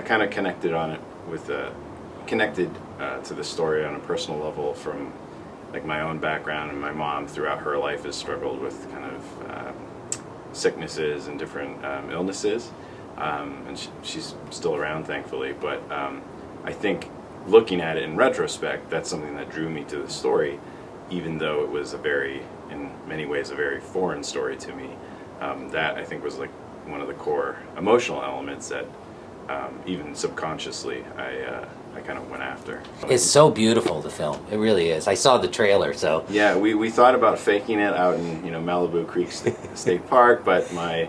kind of connected on it with connected to the story on a personal level from like my own background, and my mom throughout her life has struggled with kind of sicknesses and different illnesses, and she's still around, thankfully. But I think looking at it in retrospect, that's something that drew me to the story, even though it was in many ways a very foreign story to me. That I think was like one of the core emotional elements that even subconsciously I kind of went after. It's so beautiful, the film. It really is. I saw the trailer, so. Yeah, we thought about faking it out in Malibu Creek State Park, but my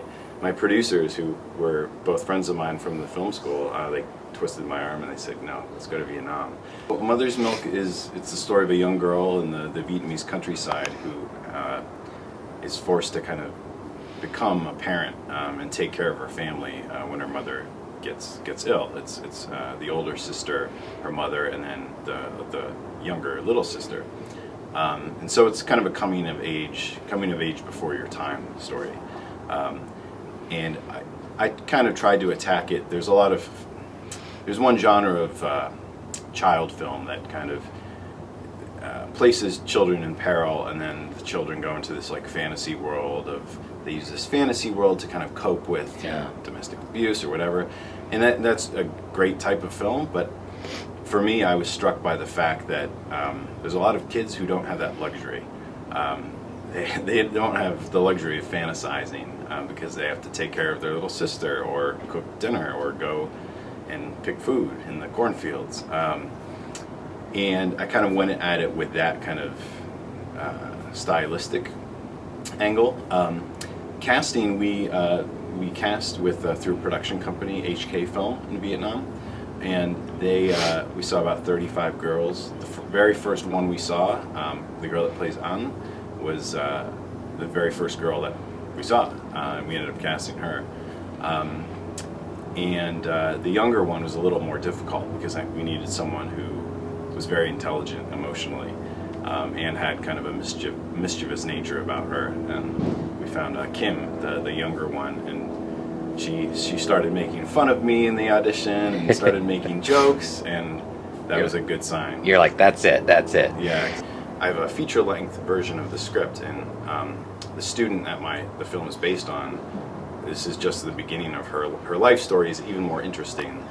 producers, who were both friends of mine from the film school, they twisted my arm and they said, no, let's go to Vietnam. Well, Mother's Milk it's the story of a young girl in the Vietnamese countryside who is forced to kind of become a parent and take care of her family when her mother gets ill. It's the older sister, her mother, and then the younger little sister. And so it's kind of a coming of age before your time story. And I kind of tried to attack it. There's one genre of child film that kind of places children in peril, and then the children go into this like fantasy world they use this fantasy world to kind of cope with domestic abuse or whatever. And that's a great type of film, but for me, I was struck by the fact that there's a lot of kids who don't have that luxury. They don't have the luxury of fantasizing because they have to take care of their little sister or cook dinner or go and pick food in the cornfields. And I kind of went at it with that kind of stylistic angle. Casting, we cast with through a production company, HK Film in Vietnam, and we saw about 35 girls. The very first one we saw, the girl that plays An, was the very first girl that we saw, and we ended up casting her. And the younger one was a little more difficult because we needed someone who was very intelligent emotionally and had kind of a mischievous nature about her. And we found Kim, the younger one, and she started making fun of me in the audition and started making jokes, and that was a good sign. You're like, that's it. Yeah. I have a feature-length version of the script, and the student that the film is based on, this is just the beginning of her life story is even more interesting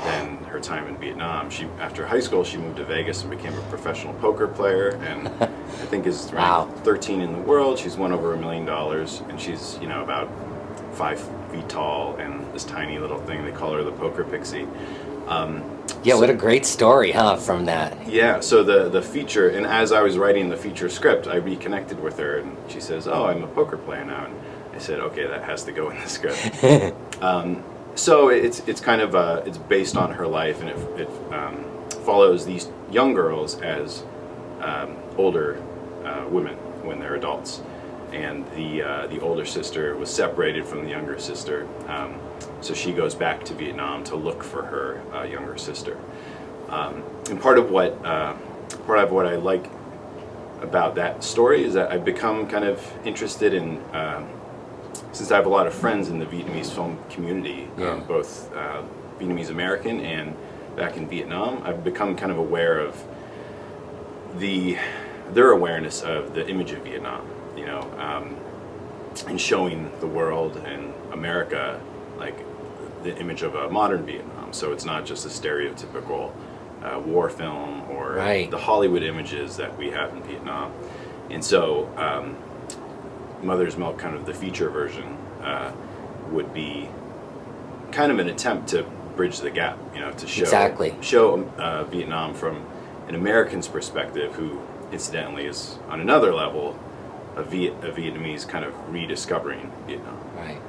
than her time in Vietnam. After high school, she moved to Vegas and became a professional poker player, and I think is ranked 13 in the world. She's won over $1 million, and she's about 5 feet tall and this tiny little thing. They call her the poker pixie. What a great story, huh, from that. Yeah, so the feature, and as I was writing the feature script, I reconnected with her, and she says, oh, I'm a poker player now. And I said, okay, that has to go in the script. So it's kind of it's based on her life, and it follows these young girls as older women when they're adults, and the older sister was separated from the younger sister, so she goes back to Vietnam to look for her younger sister. And part of what I like about that story is that I've become kind of interested in. Since I have a lot of friends in the Vietnamese film community, both Vietnamese American and back in Vietnam, I've become kind of aware of their awareness of the image of Vietnam, and showing the world and America like the image of a modern Vietnam. So it's not just a stereotypical war film or the Hollywood images that we have in Vietnam. And so Mother's Milk, kind of the feature version, would be kind of an attempt to bridge the gap, to show Vietnam from an American's perspective, who incidentally is on another level a Vietnamese kind of rediscovering Vietnam. Right.